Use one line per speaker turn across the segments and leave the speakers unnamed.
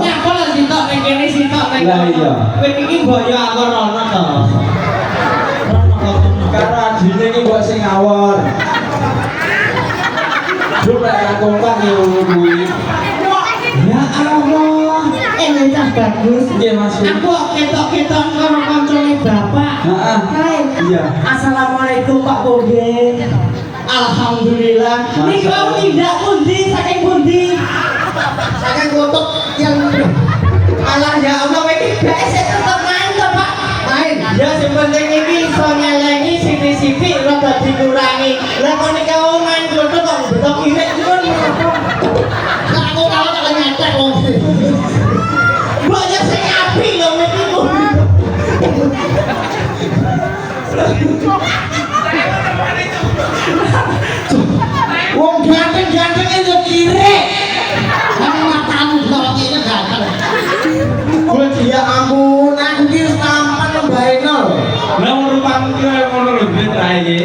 Nyapa lah sitok ning kene sitok ning.
Lah iya.
Kowe iki boyo aku rono to.
Karo adine iki mbok sing ngawur. Lu lek lakongkang yo kuwi.
Ya Allah, ini cah bagus.
Nggih Mas.
Aku ketok-ketok karo kancane bapak.
Heeh.
Hai.
Iya.
Assalamualaikum Pak Boge. Alhamdulillah. Niku tindak pundi saking pundi? Saking kotok yang Allah ya Allah iki guys tetep main to Pak. Main. Ya sing penting iki iso nyelengi sithik-sithik rada dikurangi. Lah kok nek kamu main kotok kok betok irit pun. Lah aku kalau tak nyetek wong. Banyak sing api lho iki. Wong ganteng-ganteng itu kiri. Kamu matamu kalau ini ganteng. Gue dia ampun, aku kira tampan lembaino.
Lah rupamu ki koyo ngono lho trae.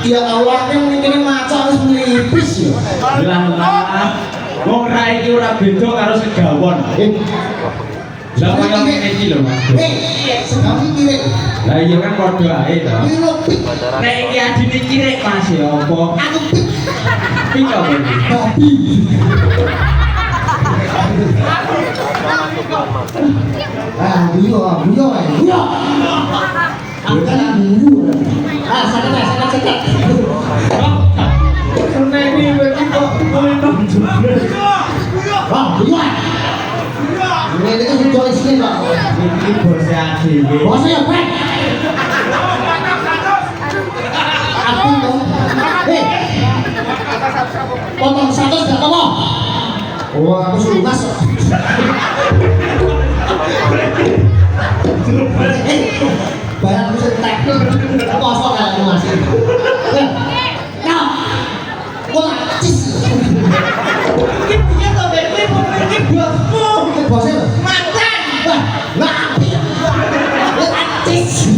Ya Allah, ini mungkin maca wis melipis ya.
Lah wong ra iki ora beda karo segawon. Lah kaya ngene iki lho Mas.
Sekali kiri.
Lah iya kan padha ae to.
Ini lebih.
Nek iki adine kirek Mas ya apa?
Aku pik.
Pik apa iki?
Babi. Buyo. Aku kan buyo. Sakit.
Nek iki kok kowe
Wah, buyo. Ini kan sudah isinya Pak.
iki bose dhewe.
Bosnya ya, Pak. Aku dong. Potong 100 gak apa? Oh, aku suruh mas. Bayar aku suruh teknik. Kosong kan aku masih. Nah, kok nacis? Ini tuh bebe, ini bosmu. Bosnya? Mantan. Wah, napi. Nacis.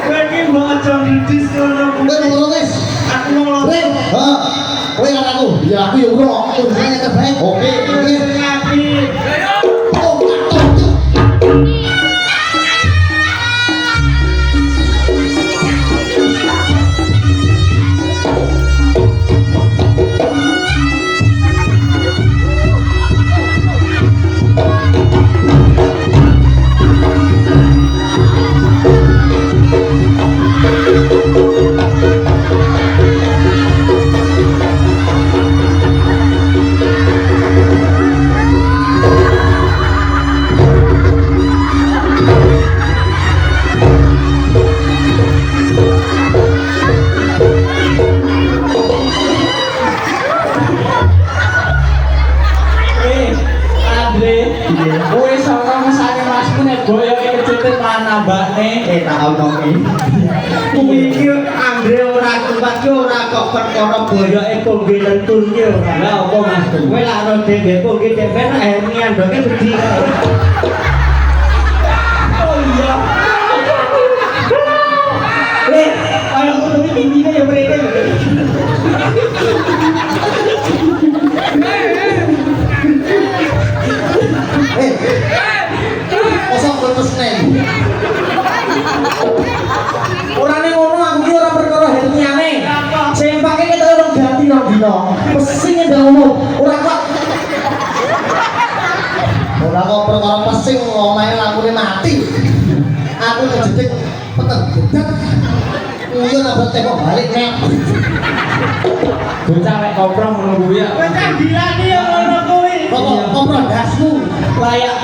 Iki maca dis ngono.
Kowe ngomong wis.
Aku ngomong.
Heeh. Kowe kata aku. Ya aku yo ora urusannya terbaik. Oke, oke.
Ngapi.
Oh, tak.
Kowe saka mesane Masku nek boyoke kecetet mana mbakne tak omongi.
Kuwi iki Andre ora kuat ki ora kok perkara boyoke pongge lentur ki ora.
Lah apa Mas?
Kowe lak ro dhewe pongge dhewe nek hernia ndoke gedhi. Oh iya. Ayo ngono iki pimpine ya mrene. Kosong terus neng. Orane ngono aku ki ora perkara herniane. Sing pake kita urung ganti nang dina. Pesing ndawmu. Ora kok. Ora kok perkara pesing omahe lakune mati. Aku kejedek peten gedak. Uyo nambah teko balik nek.
Bocah lek koprong ngono kuwi ya.
Kowe kan dilani ya ngono kuwi. Kok kopro dasmu layak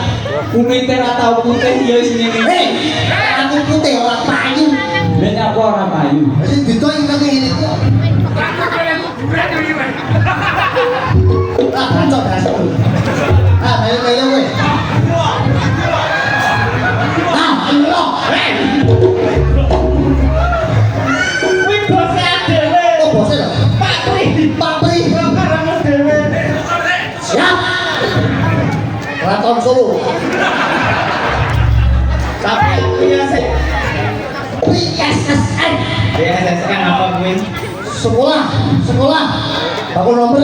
Kumite ra tau putih ya sini
hei, aku putih ora payu.
Nek aku ora payu.
Sing ditoy kok ngene kok. Ah, pancok dasmu. Ah, melu-melu kowe. Ah, iya. Kuwi bose dhewe. Oh, bose lho. Pak Pri. Karo dhewe. Siap. Raton Solo. Tapi PSSN.
PSSN apa kuwi?
Sekolah Aku nomor.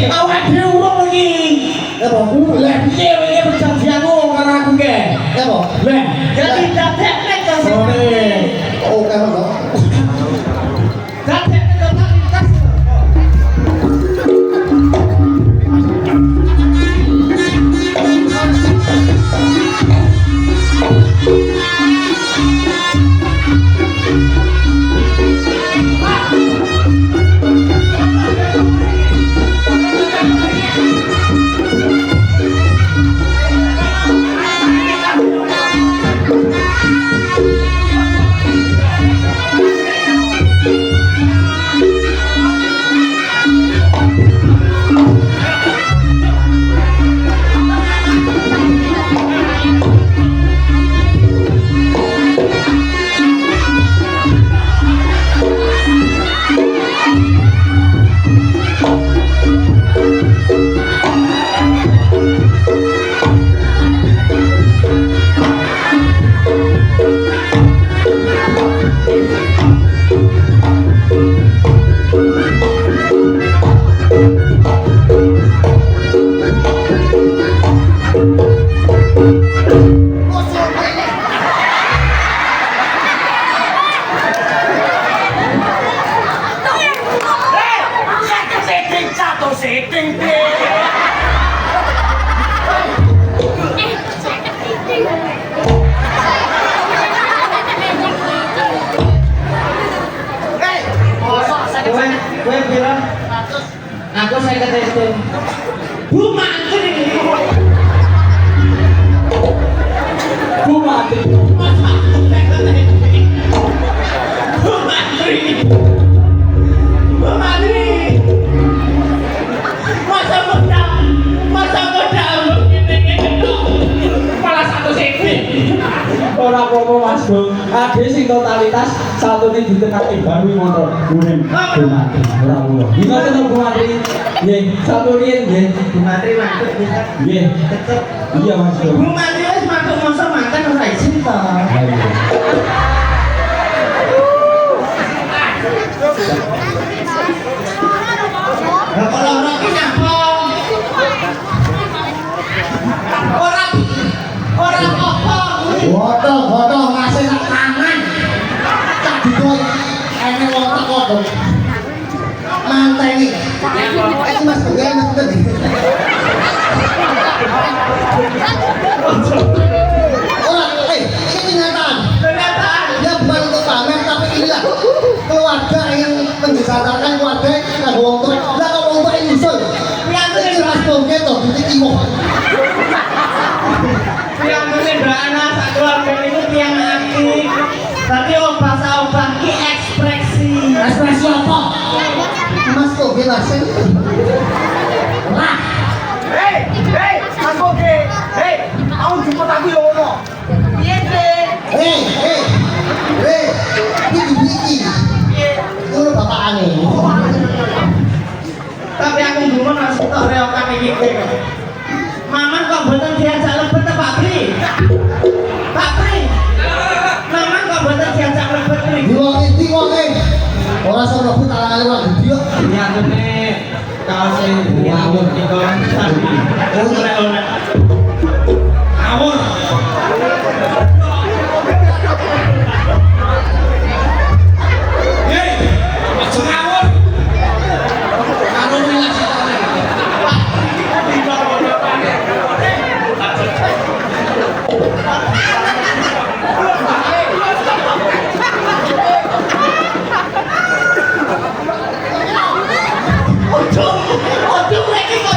Awak dhewe urung iki. Apa? Lah piye iki perjanjianmu karo aku ke? Apa? Lah, jadi dadek nek to sore. Oke, Mas. Dadek nek totalitas. Kowe bilang aku saya kata itu Bu Mantri Bu Mantri Bu Mantri Bu Mantri masa muda begini kepala satu sini orang apa Mas Bung ada sing totalitas satu ini ditekan baru motor kuning Bu Mantri orang ulo gimana tuh Bu Mantri satu ini Bu Mantri mantuk bisa tetep iya Mas Bung Bu Mantri wis mantuk masa makan ora izin to kalau orang ini apa orang apa foto masih nak tangan tak dikoi ini wong teko dong manteni ini Mas Bung Mas Bung ini kenyataan ya bukan untuk pamer tapi inilah keluarga yang menjesarkan keluarga yang wong tua lah kalau wong tua ini nyusul ini Mas Bung gitu di timur yang mengendrana sak keluarga itu tiang aktif tapi bahasa ki ekspresi apa? Mas kok jelasin lah Mas kok aku jemput aku ya ono iya deh ini itu bapak aneh tapi aku belum masuk tak reokan ini Maman kok mboten diajak lebet ta Pak Pri? Pak Pri. Maman kok mboten diajak lebet iki? Di wong ora iso lebet alangane wong gede yo. Nyatune kaos ngawur iki kok sandi. Ora. Ngawur. Hei, aja ngawur. Karo relasi Ojo, mereka kok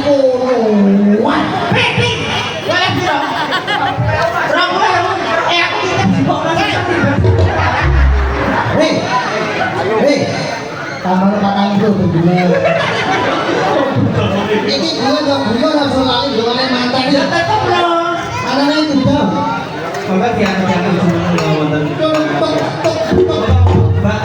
kono. Wah, ping. Boleh piro? Rong ewu. Aku titip jebok nang. Hei. Tambah patang itu bener. Ini gue langsung lali dengan mantan. Ya tetep loh. Anaknya itu dong. Mbak diangkat semua nonton. Mbak,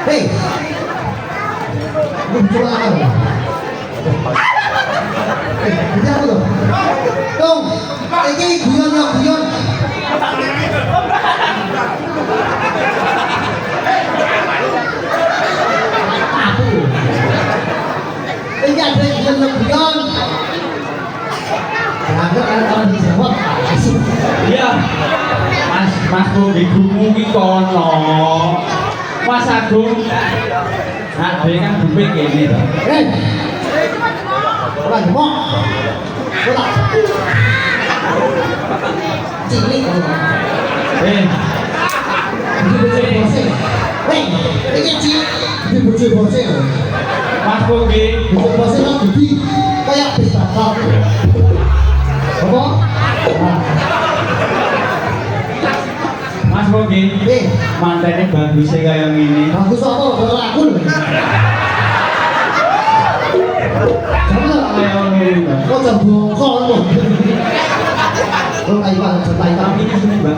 hei, muncul apa? Bisa apa tuh? Dong, ini guyon. Ini ada guyon. Jangan kalau dijawab, asik.
Iya. Mas gumu ki kono. Mas Agung. Nah, dia kan bupeng kene to.
Ora ngomong. Ora. Cilik. Iki cilik dibujuk bose.
Mas Bogi,
bujuk bose kan gede kayak bis bakal. Apa?
Mas Bogi, mantene bagusnya kayak gini.
Bagus apa? Kalau aku lho. Kok jambongkol lho. Kok Taiwan, Taiwan
Ini sini, Mbak.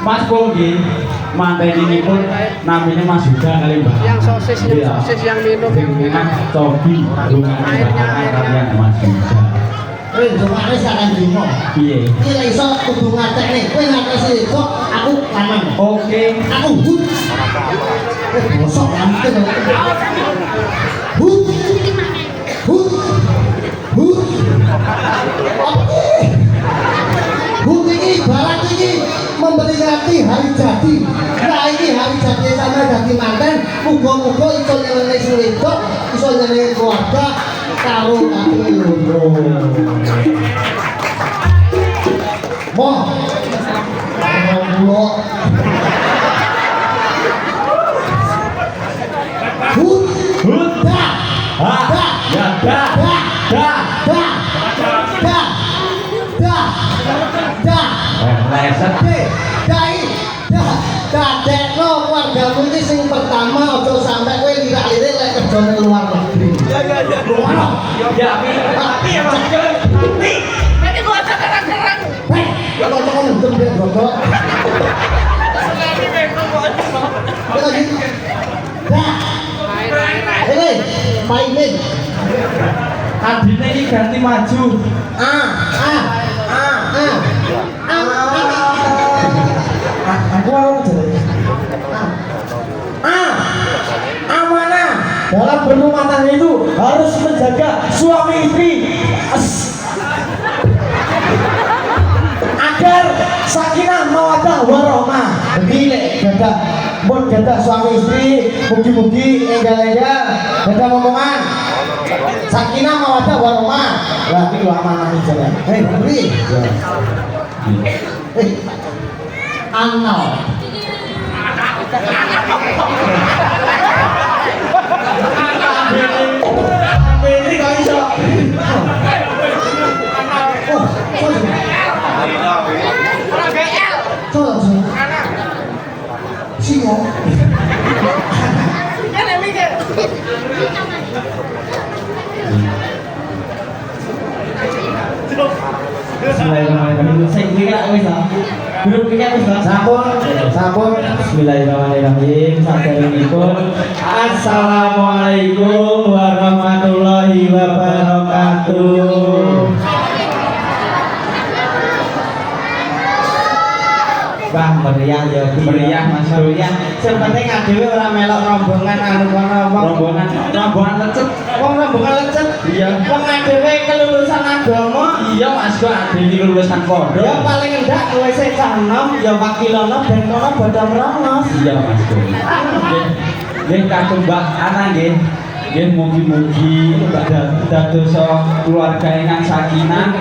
Mas Bogi, manten ini pun namanya Mas Yuda kali Mbak.
Yang sosis yang minum
Dengan Tobi, yang Mas Yuda.
Jumane sakan dino.
Piye?
Iki lek iso kudu ngatekne. Kowe ngatesi kok aku lanang.
Oke.
Aku hut. Bosok lampir. Hut. Hut iki barat iki memperingati hari jadi. Nah ini hari jadi sama jadi manten. Muga-muga iso nyenengi sing wedok, iso nyenengi keluarga. Karo kaki loro. Moh. Ngomong. Hut. Da. Da.
Ya, da.
Da.
Leset.
Dadekno keluargamu iki sing pertama aja sampe kowe lirak-lirik lek kerja nang luar negeri.
Ya. Tapi ya Mas. Tapi.
Nanti gua terang-terang.
Hei, ya kok kok ngendem dia godok. Lagi. Dah. Hei, mainin.
Adine iki ganti maju.
Aku mau jadi. Amanah dalam berumah tangga itu harus menjaga suami istri agar sakinah mawaddah warahmah. Begini gadah mun gadah suami istri mugi-mugi enggal-enggal gadah omongan sakinah mawaddah warahmah. Lah iki lho amanah jalan. Hei, beri. Anal. Ini kok iso. Bismillahirrahmanirrahim. Sing kira wis ta. Grup kira wis ta. Sampun. Bismillahirrahmanirrahim. Saderengipun Assalamualaikum warahmatullahi wabarakatuh. Wah, meriah ya,
Meriah, Mas.
meriah. Sing penting adewe ora melok rombongan anu kono wong.
Rombongan lecet.
Wong rombongan lecet.
Iya.
Wong adewe kelulusan agama.
Iya Mas, kok ade iki lulusan
Ya
pondok.
paling enggak kowe sik canom ya wakilono ben kono bodho mronos.
Iya Mas. Nggih. Nggih kagem Mbak Ana nggih. Nggih mugi-mugi dadosa keluarga ingkang sakinah.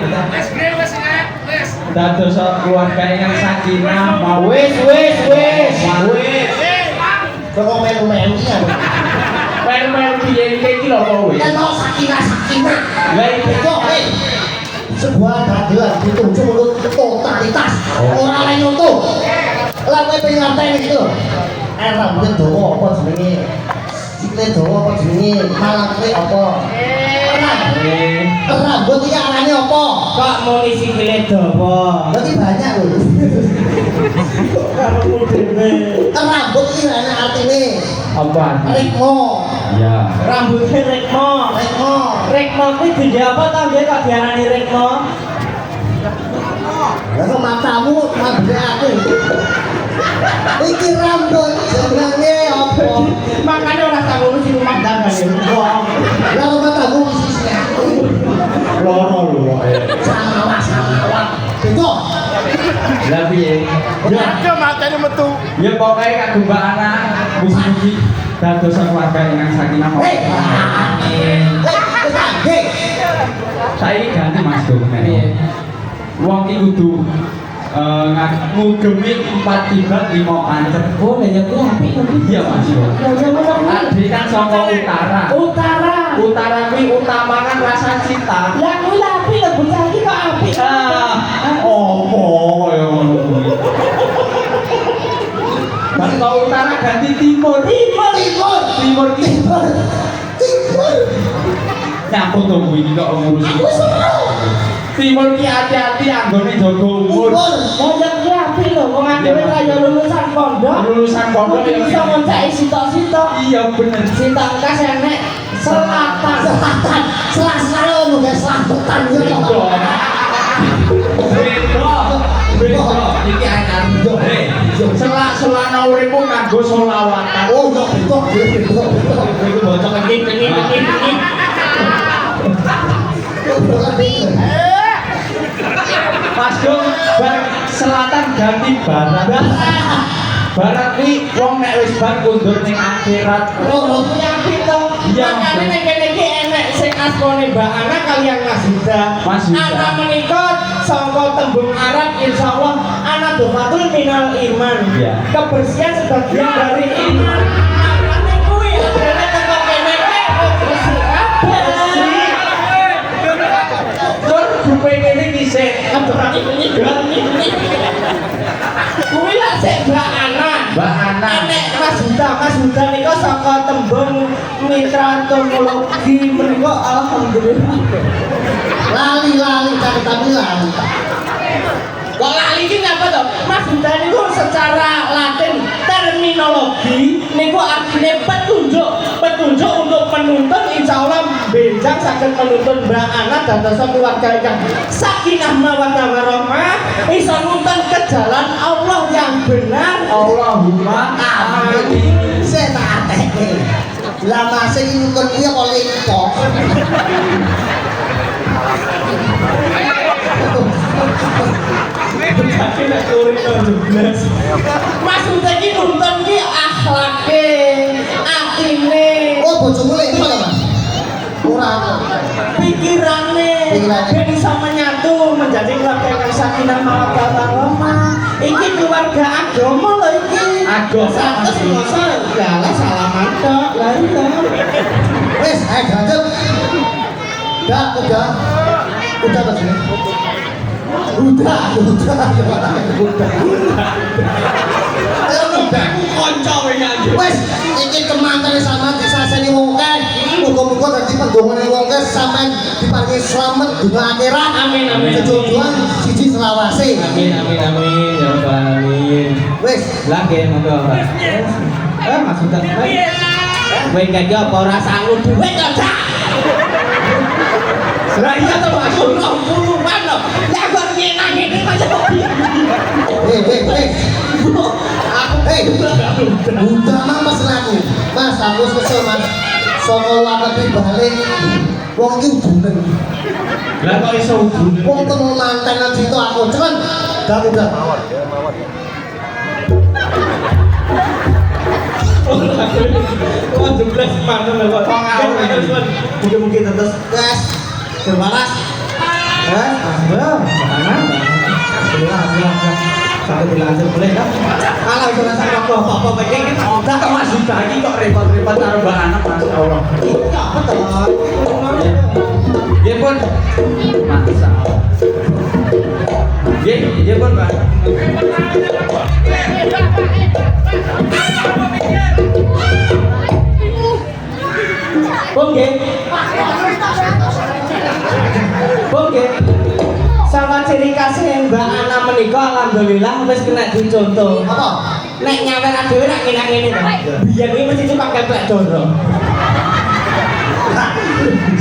Dadosa keluarga ingkang sakinah mau
Wis. Kok melu-melu ya.
melu piye iki lho kok wis.
Kan sakinah.
Lah iki
Kok sebuah keadilan ditunjuk untuk totalitas. Ora lain untuk. Lah kowe pengen ngerteni iki lho. Rambutnya dawa apa jenenge? Sikile dawa apa jenenge? Malang kowe apa? Rambut iki arane apa? Kok muni sikile dawa? Berarti banyak lho. Karo dhewe. Rambut iki ana artine.
apa?
Rekmo.
Ya.
Rambutnya Rekmo kuwi dadi apa ta nggih kok diarani Rekmo? Lah kok matamu mabure aku. Iki rambut jenenge apa? Makane ora tak ngurus di rumah dangan ya. Lah kok matamu sisi aku.
Loro lho.
Sama. Itu.
Lah piye?
Ada matanya metu.
Ya pokoke kagem Mbak Ana mugi-mugi dadosa keluarga ingkang sakinah mawaddah warahmah.
Hei.
Saiki ganti Mas Gung. Wong iki kudu ngugemi 4 tibat 5 pancet.
Oh, ya kuwi apik lho.
Iya Mas Gung. Ade kan saka utara. Utara kuwi utamakan rasa cinta.
Lah kuwi apik lho bocah iki kok apik.
Opo kaya ngono kuwi. Saka utara ganti timur. Timur ki nyambut to kuwi kok ngurusi. Timur ki hati-hati anggone jaga umur.
Oh, ya kuwi apik lho wong adewe kaya lulusan pondok.
Lulusan pondok
Kuwi iso ngoncaki sitok-sitok.
Iya bener.
Sitok kas enek selatan. Selas-selas lho guys, selatan yo kok.
Beda iki anyar. Selak-selana uripmu kanggo selawatan.
Oh, yo betul.
Iku bocok iki. Mas Gung, bar selatan ganti barat. Barat kuwi wong nek wis bar kundur ning akhirat.
Oh, kuwi apik to.
Iya,
Makane ning kene iki enek sing asmane Mbak Ana kalian Mas Huda.
Mas Huda.
Ana menika sangka tembung Arab insyaallah ana dofatul minal iman.
Iya.
Kebersihan sebagian dari iman. Makane kuwi adene teko kene iki bersih kabeh.
Tur grupe kene dhisik.
Aturane ini. Kuwi lak sik Mbak Ana.
Mbak Ana.
Enek Mas Huda nika saka tembung mitra entomologi menika alhamdulillah. Lali kan tapi lali. Kok lali iki ngapa to? Mas Huda niku secara Latin terminologi niku artine petunjuk untuk menuntun insyaallah benjang saged menuntun Mbak Ana dadosa keluarga ingkang sakinah mawaddah warahmah iso nuntun ke jalan Allah yang benar.
Allahumma amin.
Saya tak atek. Lah masih iki nuntun kuwi kok lempok. Maksudnya ki nuntun ki akhlake, atine. Oh, bojomu lek ngono, Mas. Ora. Pikirane. Ben bisa menyatu menjadi keluarga yang sakinah mawaddah warahmah. Iki keluarga agama lho iki.
Agama.
Terus masa lah salaman tok. Lah iya. Wis, ayo ganjel. Udah. Udah Mas. Udah.
Kanca iki.
Wes, iki kemantane sama disaseni wong akeh. Muga-muga dadi pendongane wong akeh sampean diparingi slamet dina akhirat. Amin. Kejodohan siji selawase.
Amin. Ya Rabbal alamin.
Wes,
Lah nggih monggo, Pak.
Mas Huda. Kowe iki apa ora sanggup duwe kok, Cak? Lah iya to Mas, 20-an lho. Lah kok nyenang ini aja kok.
Udah mah mas aku. Mas aku kesel mas. Soko luar negeri balik. Wong iki hubungan.
Lah kok iso hubungan?
Wong temu mantan nang situ aku. Cuman gak udah mawar.
Kok jeblas mantan lho kok ngawur.
Mungkin terus gas. Terbalas. Belum. Mana? Alhamdulillah. Sampai dilanjut boleh kan? Kalau itu rasa apa-apa penting kan udah kok masih lagi kok repot-repot taruh mbak anak masya Allah. Iya betul.
Dia pun masa. Dia pun Pak.
Oke. Oke. Sama ciri khasnya Mbak Ana menika alhamdulillah wis kena dicontoh.
Apa?
Nek nyawer dhewe nek ngene-ngene. Biyen iki mesti cuma keplek doro.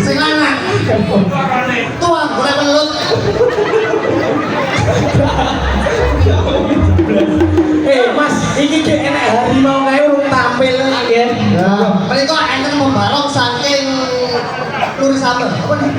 Sing lanang. Tuang boleh melut.
Mas, iki ki enek harimau kae urung tampil nggih.
Nah, menika enten membarong saking Lurisame. Apa nih?